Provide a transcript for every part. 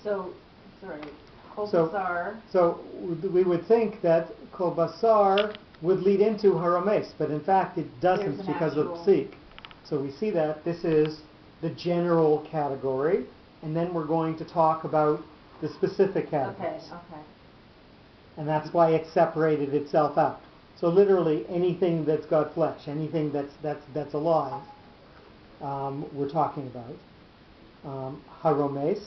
So, sorry, Kol So- Basar. So we would think that Kol Basar would lead into Harames, but in fact it doesn't There's an because of actual- Psik. So we see that this is the general category, and then we're going to talk about the specific Okay, categories. okay. And that's why it separated itself out. So literally anything that's got flesh, anything that's alive, we're talking about. Haromes,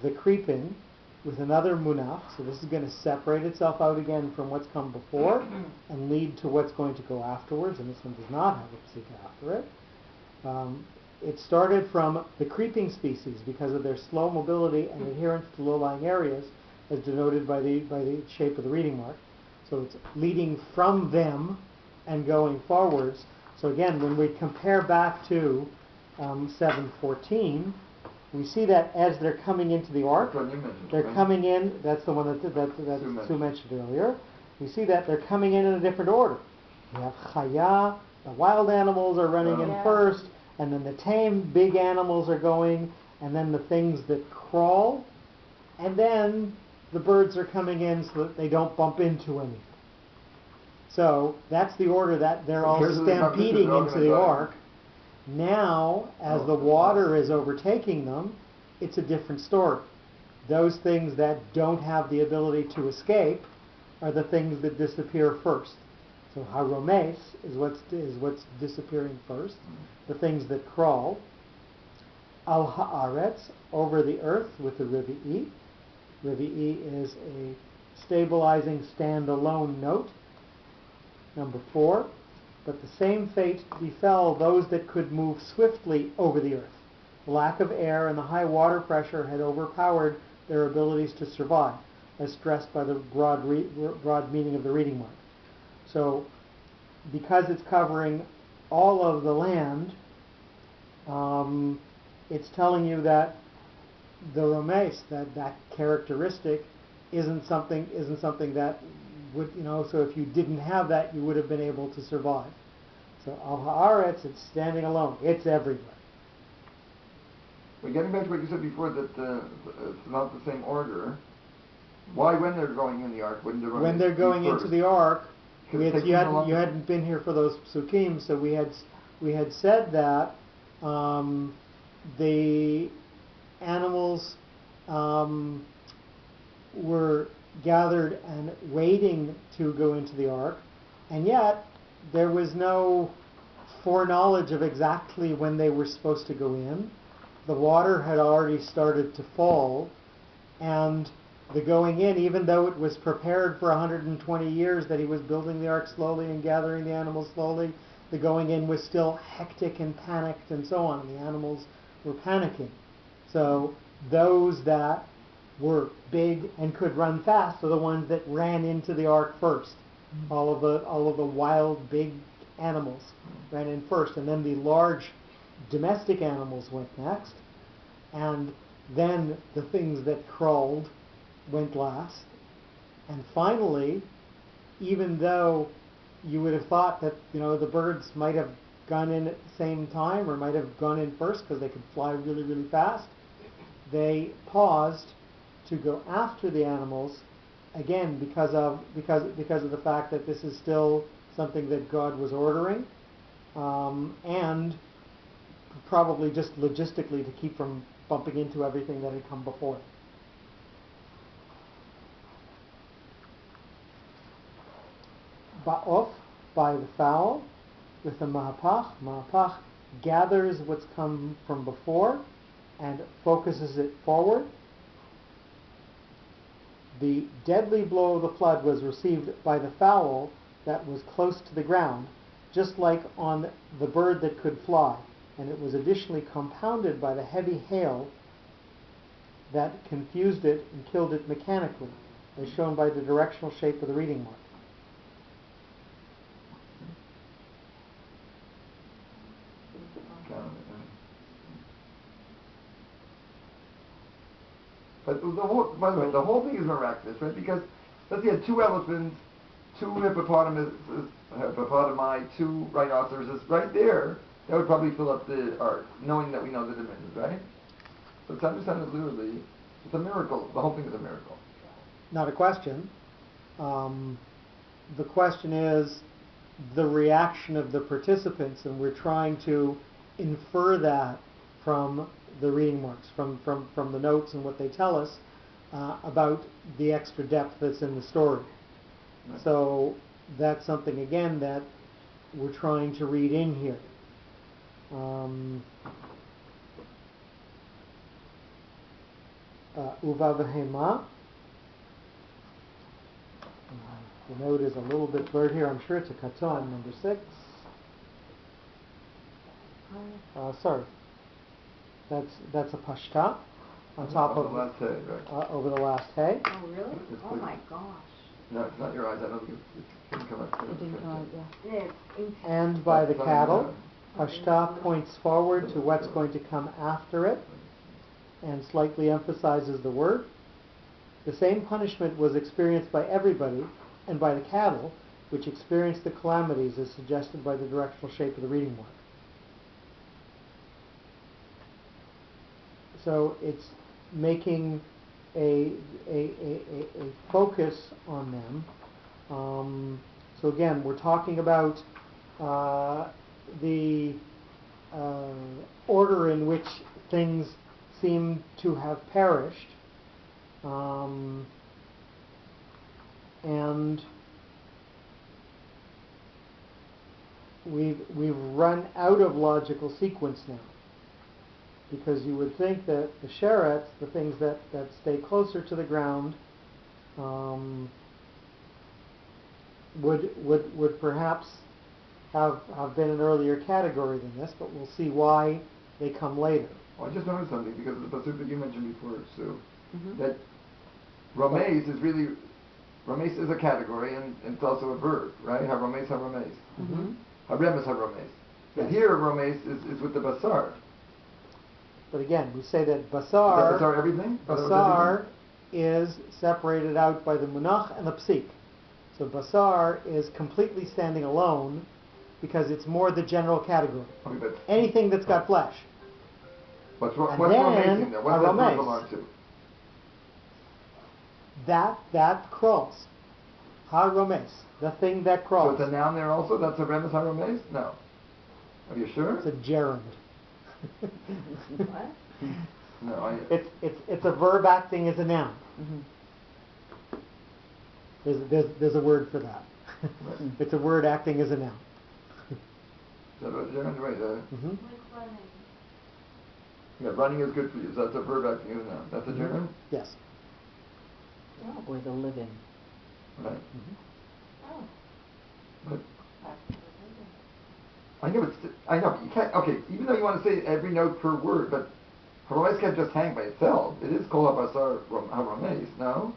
the creeping, with another munach. So this is going to separate itself out again from what's come before and lead to what's going to go afterwards. And this one does not have a psik after it. It started from the creeping species because of their slow mobility and adherence to low-lying areas, as denoted by the shape of the reading mark. So it's leading from them and going forwards. So again, when we compare back to 7:14, we see that as they're coming into the ark, they're coming in. That's the one that Sue mentioned earlier. We see that they're coming in a different order. We have chaya, the wild animals are running in first, and then the tame big animals are going, and then the things that crawl, and then the birds are coming in so that they don't bump into anything. So that's the order that they're all stampeding into the ark. Now, as the water is overtaking them, it's a different story. Those things that don't have the ability to escape are the things that disappear first. So haromes is what's disappearing first. The things that crawl. Al haaretz, over the earth, with the rivi'i. Rivi'i is a stabilizing standalone note. Number 4. But the same fate befell those that could move swiftly over the earth. The lack of air and the high water pressure had overpowered their abilities to survive, as stressed by the broad meaning of the reading mark. So, because it's covering all of the land, it's telling you that the romes, that characteristic, isn't something that would, so if you didn't have that, you would have been able to survive. So al haaretz, it's standing alone. It's everywhere. But getting back to what you said before, that it's not the same order. Why, when they're going in the ark, wouldn't they? When they're going into the ark, you hadn't been here for those psukim, so we had said that the animals were gathered and waiting to go into the ark, and yet there was no foreknowledge of exactly when they were supposed to go in. The water had already started to fall, and the going in, even though it was prepared for 120 years that he was building the ark slowly and gathering the animals slowly, the going in was still hectic and panicked and so on. The animals were panicking. So those that were big and could run fast are the ones that ran into the ark first. All of the wild big animals ran in first, and then the large domestic animals went next, and then the things that crawled went last. And finally, even though you would have thought that the birds might have gone in at the same time or might have gone in first because they could fly really, really fast, they paused to go after the animals, again because of the fact that this is still something that God was ordering, and probably just logistically to keep from bumping into everything that had come before. Ba'of, by the fowl, with the mahapach. Mahapach gathers what's come from before and focuses it forward. The deadly blow of the flood was received by the fowl that was close to the ground, just like on the bird that could fly, and it was additionally compounded by the heavy hail that confused it and killed it mechanically, as shown by the directional shape of the reading mark. But by the way, the whole thing is miraculous, right? Because let's say you had 2 elephants, 2 hippopotami, 2 rhinoceroses, right there. That would probably fill up the ark, knowing that we know the dimensions, right? So to understand it literally, It's a miracle. The whole thing is a miracle. Not a question. The question is the reaction of the participants, and we're trying to infer that from the reading marks, from the notes and what they tell us about the extra depth that's in the story. Right. So that's something, again, that we're trying to read in here. Uva v'hema. The note is a little bit blurred here. I'm sure it's a katon, number 6. Sorry. That's a pashta on top of the last hay, right? over the last hay. Oh, really? Oh, my gosh. No, it's not your eyes. I don't think it didn't come out. It didn't come out, yeah. Yeah, it's And by the That's cattle. fine, Pashta points forward to what's going to come after it and slightly emphasizes the word. The same punishment was experienced by everybody and by the cattle, which experienced the calamities as suggested by the directional shape of the reading mark. So it's making a focus on them. So again, we're talking about the order in which things seem to have perished, and we've run out of logical sequence now, because you would think that the sherets, the things that stay closer to the ground, would perhaps have been an earlier category than this, but we'll see why they come later. Well, I just noticed something because of the pasuk that you mentioned before, Sue, Mm-hmm. that romeis is really, romeis is a category and it's also a verb, right? Haromeis, haromeis. Mm-hmm. Haremes, haromeis. But Yes. here romeis is with the basar. But again, we say that Is that basar, basar everything? basar is separated out by the munach and the psik. So basar is completely standing alone because it's more the general category. Okay, but Anything that's got flesh. what's And romeis then there? What's that haromeis. verb belong to? That crawls. Haromes, the thing that So crawls. it's a noun there also? That's a remes haromeis? No. Are you sure? It's a gerund. What? No, It's a verb acting as a noun. Mm-hmm. There's a word for that. It's a word acting as a noun. Is that what gerund? Right. Mhm. Yeah, running is good for you. So that's a verb acting as a noun. That's a gerund? Yes. Oh, or the living. Right. Oh. But I know, but you can't, okay, even though you want to say every note per word, but haromeis can't just hang by itself. It is kol habasar haromeis, no?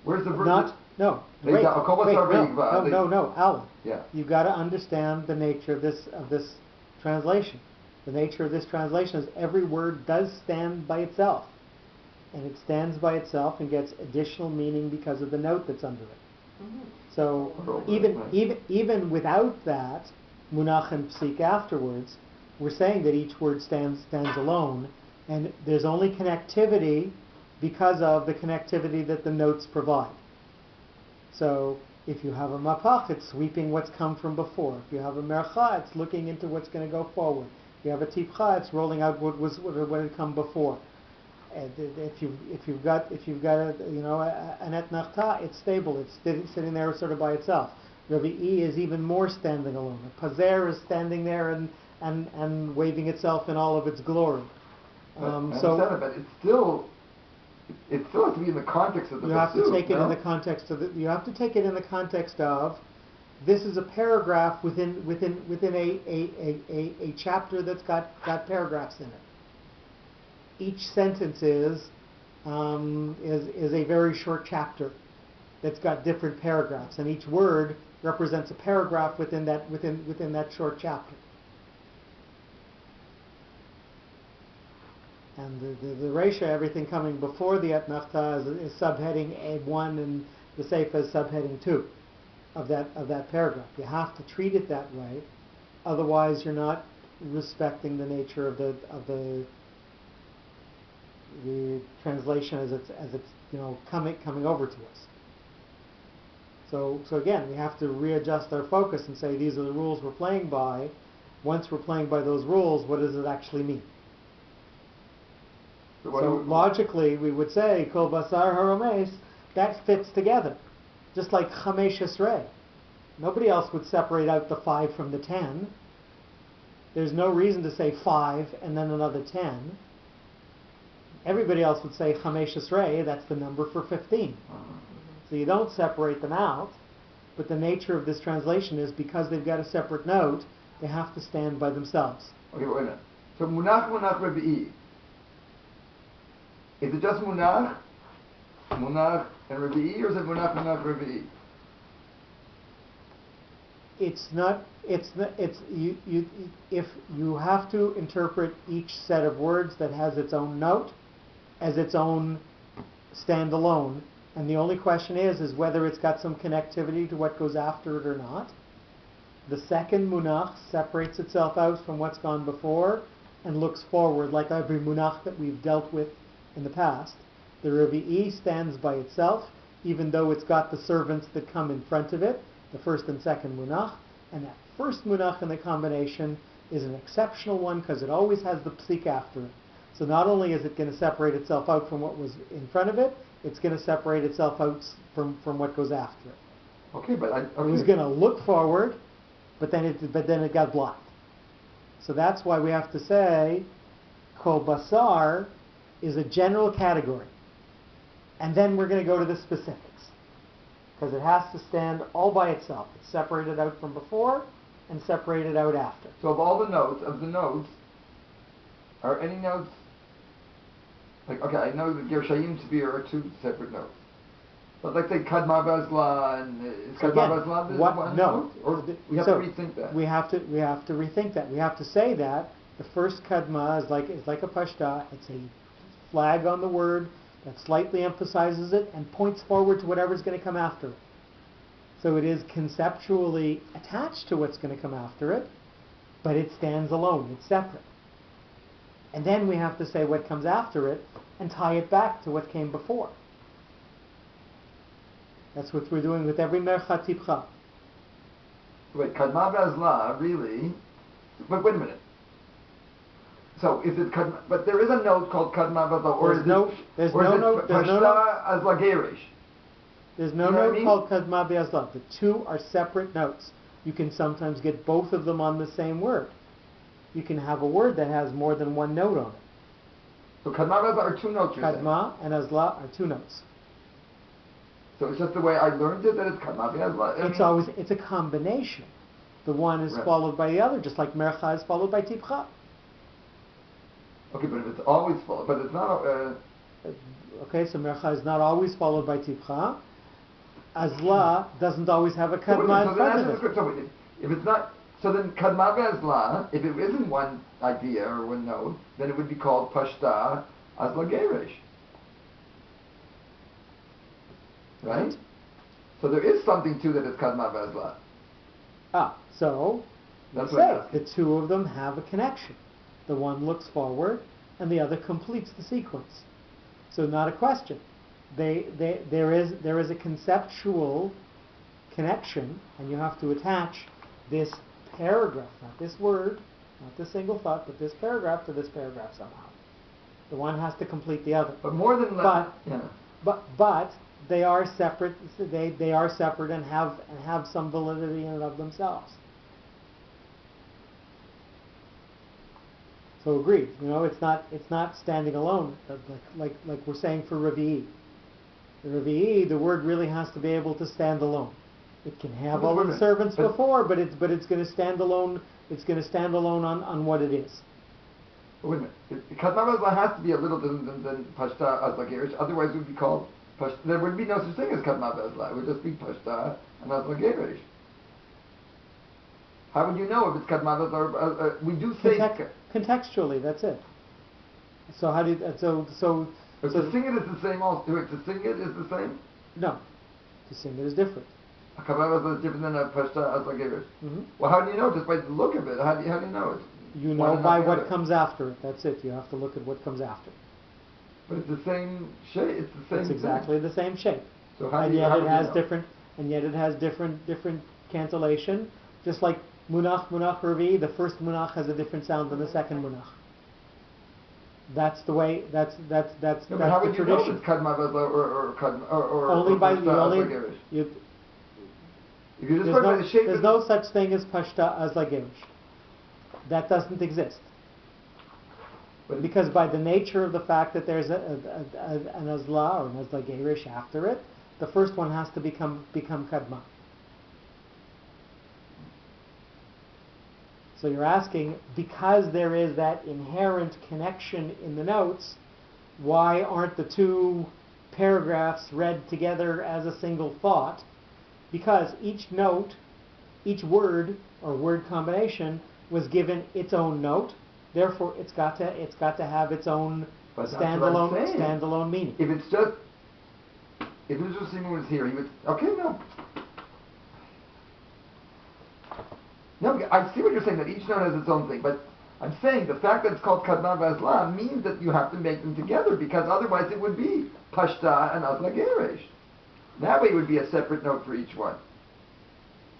Where's the verb? No. They Wait, got- kol basar ve'igva, no, Alan. Yeah. You've got to understand the nature of this translation. The nature of this translation is every word does stand by itself. And it stands by itself and gets additional meaning because of the note that's under it. Mm-hmm. So Right. even without that munach and psik afterwards, we're saying that each word stands alone, and there's only connectivity because of the connectivity that the notes provide. So if you have a mapach, it's sweeping what's come from before. If you have a mercha, it's looking into what's going to go forward. If you have a tipcha, it's rolling out what had come before. And if you've got an etnachta, it's stable. It's sitting there sort of by itself. Rabbi E is even more standing alone. A pazer is standing there and waving itself in all of its glory. I understand it, but it still has to be in the context of the you have to pasuk, take it no? in the context of you have to take it in the context of this is a paragraph within a chapter that's got paragraphs in it. Each sentence is a very short chapter that's got different paragraphs, and each word represents a paragraph within that short chapter. And the Reisha, everything coming before the etnachta is subheading A1, and the Seifa is subheading 2 of that paragraph. You have to treat it that way, otherwise you're not respecting the nature of the the translation as it's coming over to us. So again, we have to readjust our focus and say these are the rules we're playing by. Once we're playing by those rules, what does it actually mean? So logically, we would say kol basar haromes, that fits together, just like chamesh esrei. Nobody else would separate out the 5 from the 10. There's no reason to say 5 and then another 10. Everybody else would say chamesh esrei, that's the number for 15. So you don't separate them out, but the nature of this translation is because they've got a separate note, they have to stand by themselves. Okay, wait a minute. So munach revi'i. Is it just munach and revi'i, or is it munach revi'i? It's if you have to interpret each set of words that has its own note as its own standalone, and the only question is whether it's got some connectivity to what goes after it or not. The second munach separates itself out from what's gone before and looks forward, like every munach that we've dealt with in the past. The revi'i stands by itself, even though it's got the servants that come in front of it, the first and second munach, and that first munach in the combination is an exceptional one because it always has the psik after it. So not only is it going to separate itself out from what was in front of it, it's going to separate itself out from what goes after it. Okay, but It was going to look forward, but then it got blocked. So that's why we have to say kol basar is a general category, and then we're going to go to the specifics because it has to stand all by itself. It's separated out from before and separated out after. So of all the notes, are any notes like, okay, I know that Gershayim Tzvir are 2 separate notes, but like say Kadma Vazla and is Kadma Vazla one note? Or we have to rethink that. We have to rethink that. We have to say that the first Kadma is like a Pashta. It's a flag on the word that slightly emphasizes it and points forward to whatever's going to come after it. So it is conceptually attached to what's going to come after it, but it stands alone. It's separate. And then we have to say what comes after it and tie it back to what came before. That's what we're doing with every merchat tipcha. Wait, Kadma Vazla, really? But wait a minute. So is it Kadma, but there is a note called Kadma Vazla, or is no note Azla Gerish? There's no note called Kadma Vazla. The 2 are separate notes. You can sometimes get both of them on the same word. You can have a word that has more than one note on it. So Kadma Vazla are 2 notes, you're saying? Kadma and Azla are 2 notes. So it's just the way I learned it that it's Kadma Vazla. It's a combination. The one is followed by the other, just like Mercha is followed by Tipcha. Okay, but if it's always followed, but it's not. Okay, so Mercha is not always followed by Tipcha. Azla doesn't always have a Kadma in front of it. So if it's not, so then Kadma Vazla, if it isn't one idea or one note, then it would be called Pashta Azla Gerish. Right? So there is something to that it's Kadma Vazla. So that's we say the 2 of them have a connection. The one looks forward and the other completes the sequence. So not a question. There is a conceptual connection, and you have to attach this paragraph, not this word, not this single thought, but this paragraph to this paragraph somehow. The one has to complete the other. But more than that, but they are separate. They are separate and have some validity in and of themselves. So agreed. It's not standing alone. Like we're saying for revi'i. The revi'i, the word really has to be able to stand alone. It can have all the servants before, but it's going to stand alone. It's going to stand alone on what it is. Wait a minute. Kadma Vazla has to be a little different than Pashta Azla Gerish. Otherwise, it would be called Pashta. There would be no such thing as Kadma Vazla. It would just be Pashta and Azla Gerish. How would you know if it's Kadma Vazla or we do say contextually? That's it. So how do you, so? But to sing it is the same also. To sing it is the same. No, to sing it is different. A Kadma Vazla is different than a Pashta Azla Gerish. Well, how do you know? Just by the look of it. How do you know it? You know by what comes after it. That's it. You have to look at what comes after. But it's the same shape. It's the same. It's exactly the same shape. So how And do you? yet How it do has you know? different. And yet it has different cancellation. Just like munach revi, the first munach has a different sound than the second munach. That's the way. That's No, but how the would you know if tradition. it's kadma v'azla or kadma or Only or by pashta you only. as lagerish? You, If you just there's go no, by the shape, there's no such thing as pashta as lagerish. That doesn't exist. But Because by the nature of the fact that there's an azla or an azla gerish after it, the first one has to become kadma. So you're asking, because there is that inherent connection in the notes, why aren't the two paragraphs read together as a single thought? Because each note, each word or word combination was given its own note. Therefore, it's got to have its own But that's what I'm saying. standalone meaning. if it's just Simon was here, he would. Okay, no. No, I see what you're saying, that each note has its own thing, but I'm saying the fact that it's called Kadma v'Azla means that you have to make them together, because otherwise it would be Pashta and Azla Geresh. That way it would be a separate note for each one.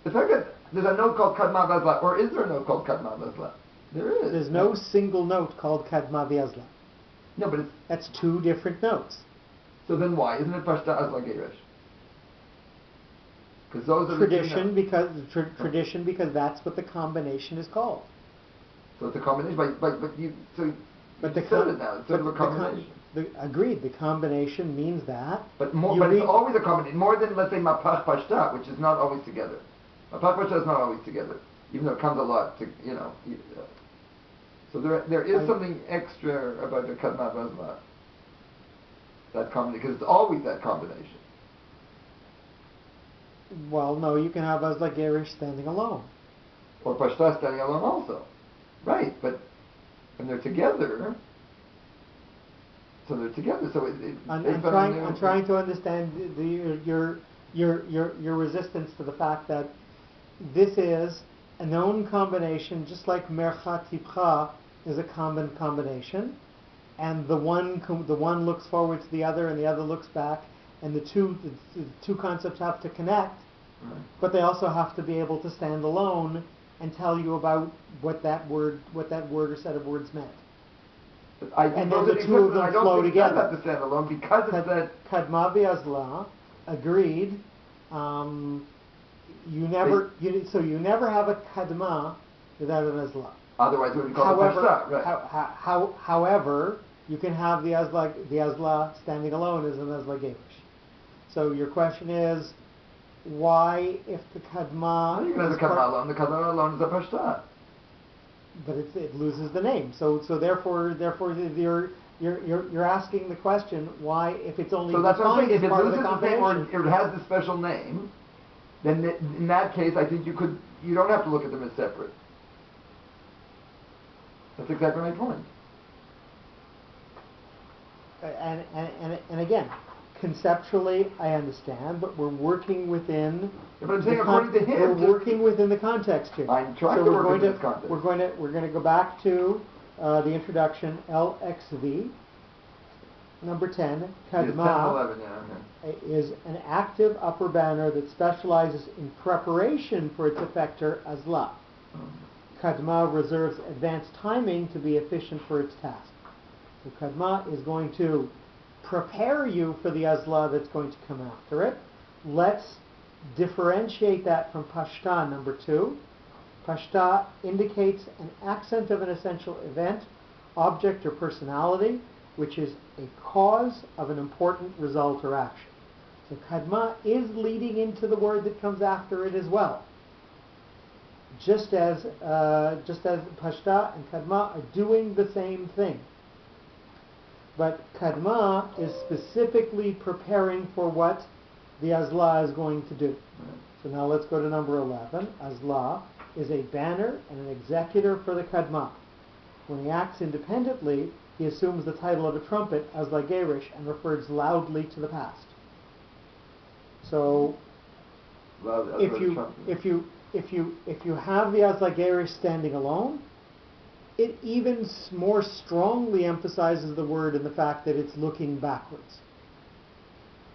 The fact that there's a note called Kadma v'Azla, or is there a note called Kadma v'Azla? There is. There's no single note called kadma v'azla. No, but it's... That's two different notes. So then why? Isn't it Pashta Azla Geresh? Because those are the two notes. Tradition because that's what the combination is called. So it's a combination, but you said But it now. It's sort of a combination. Agreed. The combination means that. But it's always a combination. More than, let's say, Mapach Pashta, which is not always together. Mapach Pashta is not always together, even though it comes a lot. So there is something extra about the Kadma Vazla. That combination, because it's always that combination. Well, no, you can have Azla Gerish standing alone. Or Pashta standing alone also. Right, but when they're together, so they're together. So I'm trying to understand your resistance to the fact that this is a known combination, just like Mercha Tipcha is a common combination, and the one looks forward to the other, and the other looks back, and the two concepts have to connect, right. But they also have to be able to stand alone and tell you about what that word or set of words meant. And then the two of them flow together. I don't think that have to stand alone because it's that... Kadma v'Azla, agreed. You never have a Kadma without an Azla. Otherwise it would be called Pashta, right. However, you can have the Azla standing alone as an Azla Gerish. So your question is, why, if the Kadma... You can have the Kadma alone. The Kadma alone is a Pashta. But it loses the name. So therefore you're asking the question, why, if it's only so that's what I'm saying. If it part of loses the the name combination, or it has the special name, then in that case I think you don't have to look at them as separate. That's exactly my point. And again, conceptually I understand, but we're working within. Yeah, but I'm saying according to him, we're working within the context here. I'm trying to work within this context. We're going to go back to the introduction LXV. Number 10, Kadma is an active upper banner that specializes in preparation for its effector Azla. Kadma reserves advanced timing to be efficient for its task. So Kadma is going to prepare you for the Azla that's going to come after it. Let's differentiate that from Pashta, number 2. Pashta indicates an accent of an essential event, object, or personality, which is a cause of an important result or action. So Kadma is leading into the word that comes after it as well. Just as Pashta and Kadma are doing the same thing. But Kadma is specifically preparing for what the Azla is going to do. So now let's go to number 11. Azla is a banner and an executor for the Kadma. When he acts independently, he assumes the title of a trumpet, Azla Gerish, and refers loudly to the past. So if you have the Azla Gerish standing alone, it even more strongly emphasizes the word in the fact that it's looking backwards.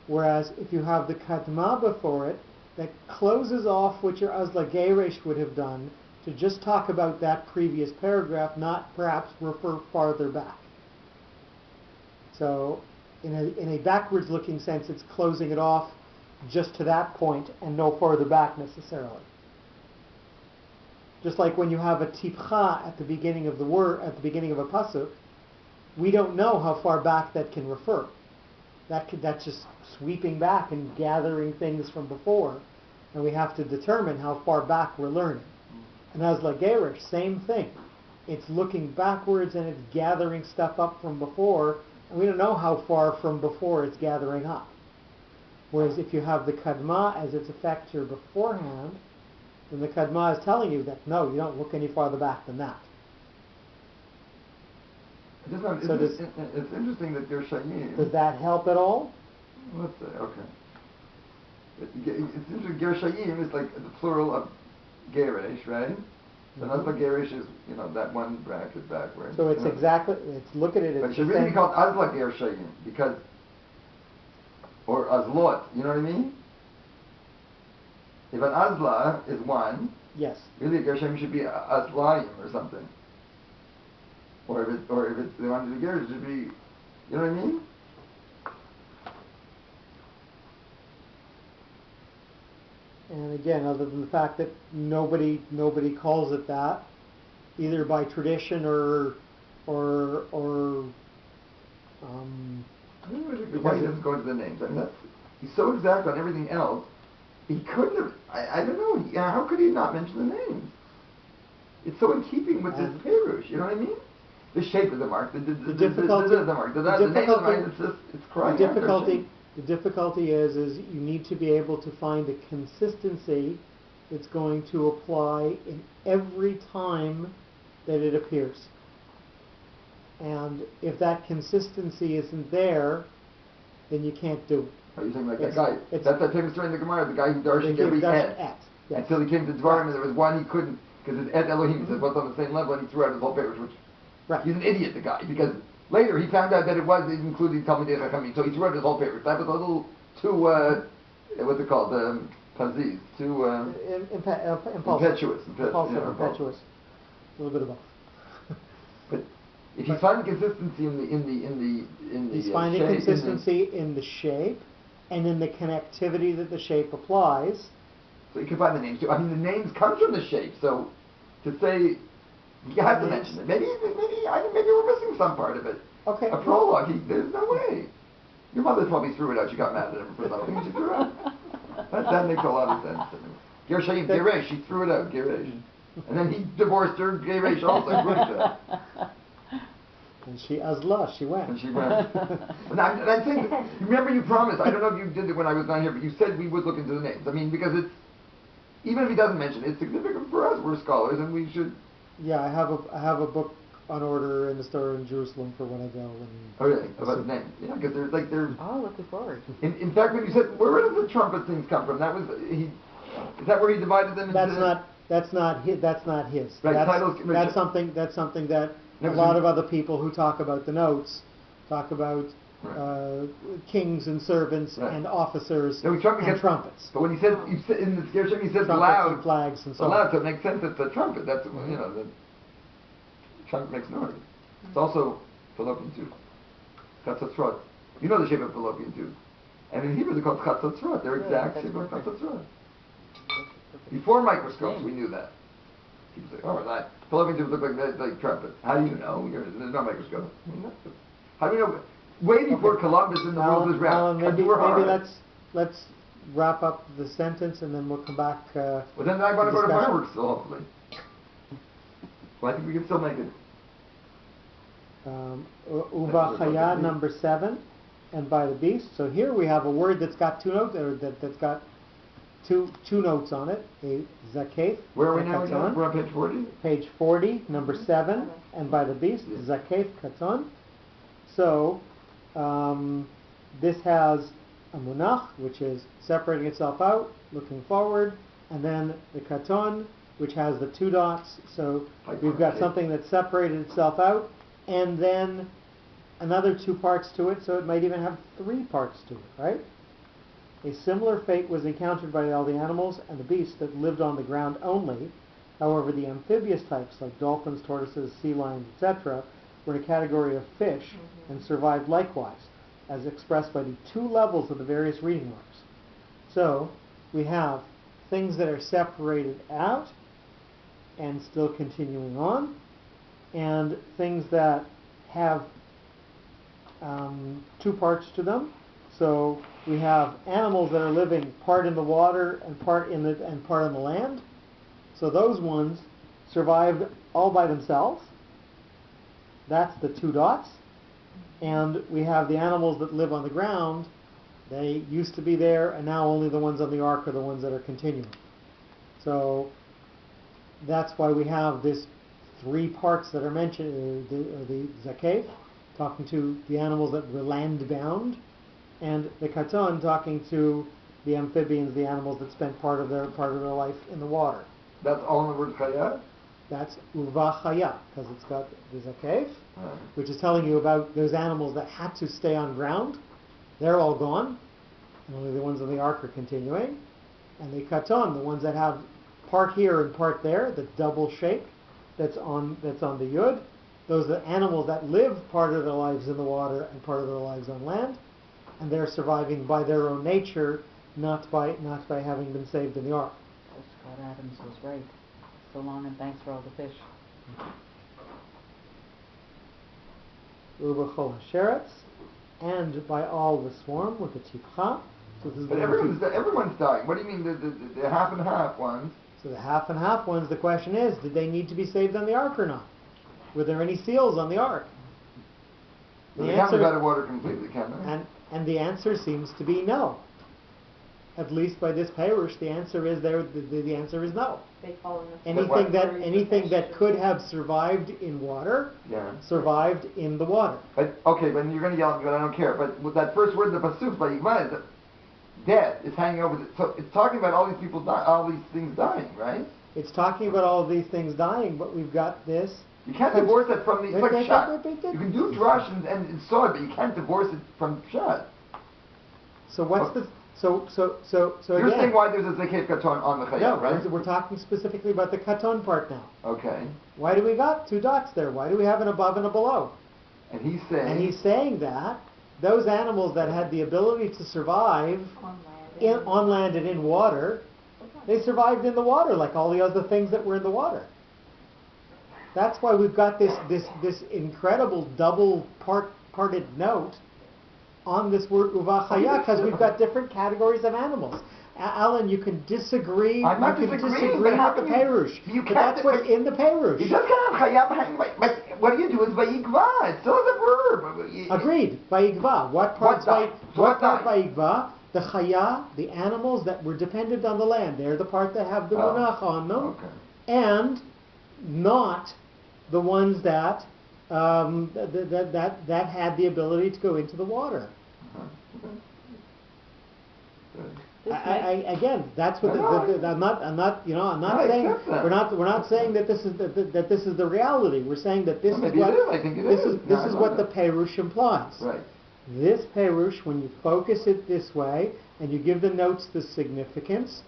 Whereas if you have the kadma before it, that closes off what your Azla Geresh would have done to just talk about that previous paragraph, not perhaps refer farther back. So in a backwards looking sense, it's closing it off just to that point and no farther back necessarily. Just like when you have a tipcha at the beginning of the word, at the beginning of a pasuk, we don't know how far back that can refer. That's just sweeping back and gathering things from before, and we have to determine how far back we're learning. And as Lagerish, same thing. It's looking backwards and it's gathering stuff up from before, and we don't know how far from before it's gathering up. Whereas if you have the kadma as its effector beforehand, then the kadma is telling you that no, you don't look any farther back than that. It's interesting that you're Shayim. Does that help at all? Let's say, okay. It's interesting, Ger Shayim is like the plural of Geresh, right? So Azla Geresh is, that one bracket backward. So it's exactly, look at it. But it should really be called Azla Ger Shayim, because, or Azlot, you know what I mean? If an Azla is one, yes, really a Ger Shayim should be Azlayim or something. Or if it's the one to the Geresh, it should be, you know what I mean? And again, other than the fact that nobody calls it that, either by tradition or I don't know why he doesn't go into the names. I mean, he's so exact on everything else. He couldn't have. I don't know. How could he not mention the names? It's so in keeping with this perush. You know what I mean? The shape of the mark, the difficulty of the mark, the name of the mark. It's crying. The difficulty is you need to be able to find a consistency that's going to apply in every time that it appears. And if that consistency isn't there, then you can't do it. Are you saying like that guy? That's that famous story in the Gemara, the guy who darshaned every et. Yes. Until he came to Dvarim and there was one he couldn't, because his et Elohim said what's on the same level, and he threw out his whole papers, which he's an idiot, the guy, because later he found out that it was including Talmidei Chachamim, so he threw out his whole papers. That was a little too, what's it called, paziz, too impetuous. Impetuous. A little bit of both. But if he's finding consistency in the he's finding shape, consistency in the shape and in the connectivity that the shape applies. So you can find the names too. I mean, the names come from the shape. So to say you have to mention it. Maybe we're missing some part of it. Okay. A prologue. There's no way. Your mother probably threw it out. She got mad at him for something. She threw it out. That makes a lot of sense to me. Ger Shayim, Geresh. She threw it out. Geresh. And then he divorced her. Geresh also. And she Azla, she went. And she went. and I think, remember you promised, I don't know if you did it when I was not here, but you said we would look into the names. I mean, because it's, even if he doesn't mention it, it's significant for us. We're scholars and we should. Yeah, I have a book on order in the store in Jerusalem for when I go. Oh really? About the names? Yeah, because there's. Oh, looking forward. In fact, when you said, where did the trumpet things come from? That was, is that where he divided them into? That's not his. Right, that's something that a lot of other people who talk about the notes talk about kings and servants and officers and trumpets. But when he said in the Ger Shayim, he said loud and flags and so on. Loud, so it makes sense that the trumpet. That's the trumpet makes noise. It's also fallopian tube. Chatzatzrot. You know the shape of fallopian tube. And in Hebrew they're called chatzatzrot. They're exact shape of chatzatzrot. Before microscopes, we knew that. People say, "Oh, that fallopian tubes look like trumpet." How do you know? There's no microscope. How do you know? Way before Columbus and the world was round. Maybe let's wrap up the sentence and then we'll come back. Well, then I want to go to fireworks still, hopefully. Well, I think we can still make it. Uba Chaya, number 7, and by the beast. So here we have a word that's got two notes, or that's got two notes on it. A zakef. Where are we now? We're on page 40. Page 40, number 7, and by the beast, zakef katon. So this has a munach, which is separating itself out, looking forward, and then the katon, which has the 2 dots. So Like we've got parquet. something that separated itself out, and then another 2 parts to it, so it might even have 3 parts to it, right? A similar fate was encountered by all the animals and the beasts that lived on the ground only. However, the amphibious types, like dolphins, tortoises, sea lions, etc., were in a category of fish and survived likewise, as expressed by the 2 levels of the various reading marks. So, we have things that are separated out and still continuing on, and things that have 2 parts to them. So we have animals that are living part in the water and part on the land. So those ones survived all by themselves. That's the 2 dots. And we have the animals that live on the ground. They used to be there, and now only the ones on the ark are the ones that are continuing. So that's why we have this 3 parts that are mentioned, the Zakef, talking to the animals that were land-bound, and the Katon talking to the amphibians, the animals that spent part of their life in the water. That's all in the word chaya? That's uva chaya, because it's got the Zakef, which is telling you about those animals that had to stay on ground. They're all gone, and only the ones on the ark are continuing. And the Katon, the ones that have part here and part there, the double shape that's on the Yud, those are the animals that live part of their lives in the water and part of their lives on land, and they're surviving by their own nature, not by having been saved in the ark. Scott Adams was right. So long and thanks for all the fish. Ubechol Hasheretz, and by all the swarm with the Tipcha. So this is But everyone's dying. What do you mean the half and half ones? So the half and half ones, the question is, did they need to be saved on the ark or not? Were there any seals on the ark? They can't live out of water completely, can they? And the answer seems to be no. At least by this Perush, the answer is the answer is no. They fall in the Anything that could have survived in water, survived in the water. But okay, but you're going to yell at me, but I don't care. But with that first word in the pasuk, by Yigman, death is hanging over. So it's talking about all these people, all these things dying, right? It's talking about all of these things dying, but we've got this. You can't divorce that from the. It's like Pshat. You can do drush and saw it, but you can't divorce it from Pshat. So what's the so You're again, saying why there's a Zakef Katon on the Chayah, right? We're talking specifically about the Katon part now. Okay. Why do we got 2 dots there? Why do we have an above and a below? And he's saying that those animals that had the ability to survive on land and in water, they survived in the water like all the other things that were in the water. That's why we've got this incredible double parted note on this word uvachaya, because we've got different categories of animals. Alan, you can disagree. I'm not disagreeing, but how with the can Perush. you But that's what's in the Perush. You just can't have chaya behind. But what do you do is vayigva. It still is a verb. Agreed. Vayigva. What part vayigva? The chaya, the animals that were dependent on the land. They're the part that have the munach on them, and not the ones that that had the ability to go into the water. Again, that's what I'm not saying we're not saying that this is the reality. We're saying that this is what the Perush implies. Right. This Perush, when you focus it this way and you give the notes the significance,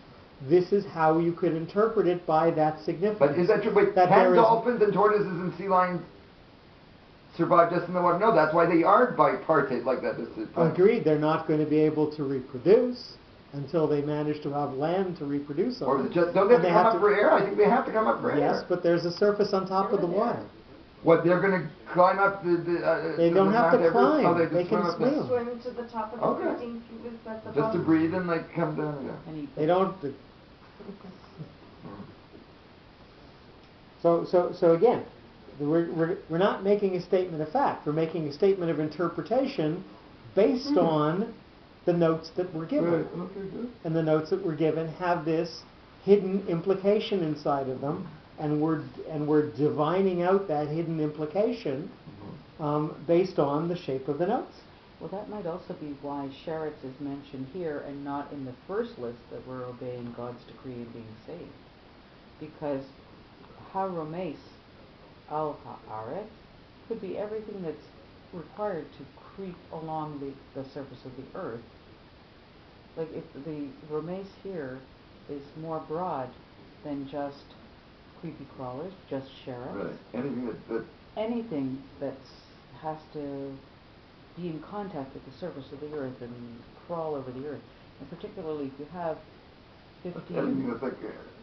this is how you could interpret it by that significance. But is that true? Wait, can dolphins and tortoises and sea lions survive just in the water? No, that's why they are bipartite like that. Agreed. They're not going to be able to reproduce until they manage to have land to reproduce on. Or don't they have to come up for air? I think they have to come up for air. Yes, but there's a surface on top of the water. What, they're going to climb up they don't have to climb. Oh, they can swim. Swim to the top of the building. Just to breathe and like come down again. They don't. So again, we're not making a statement of fact. We're making a statement of interpretation based on the notes that were given. Right. Okay, good. And the notes that were given have this hidden implication inside of them, and we're divining out that hidden implication based on the shape of the notes. Well, that might also be why Sheretz is mentioned here and not in the first list that we're obeying God's decree and being saved. because ha-romes al ha'aretz could be everything that's required to creep along the surface of the earth. Like if the romes here is more broad than just creepy crawlers, just sheriffs. Right. Anything that Anything that has to be in contact with the surface of the earth and crawl over the earth. And particularly if you have 15... Everything that's like...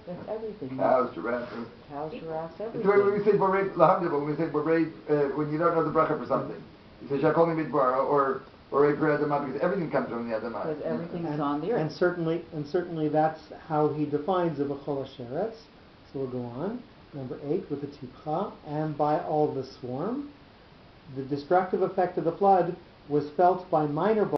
That's everything. Cows, giraffes. Cows, giraffes, It's everything. the way when we say Borei, when we say Borei, when you don't know the bracha for something. You say Shakol Midbar or Borei Adamah, because everything comes from the Adamah. Because everything's and, on the earth. and certainly that's how he defines the V'chol Hasheretz. So we'll go on. Number 8 with the Tipcha, and by all the swarm. The destructive effect of the flood was felt by minor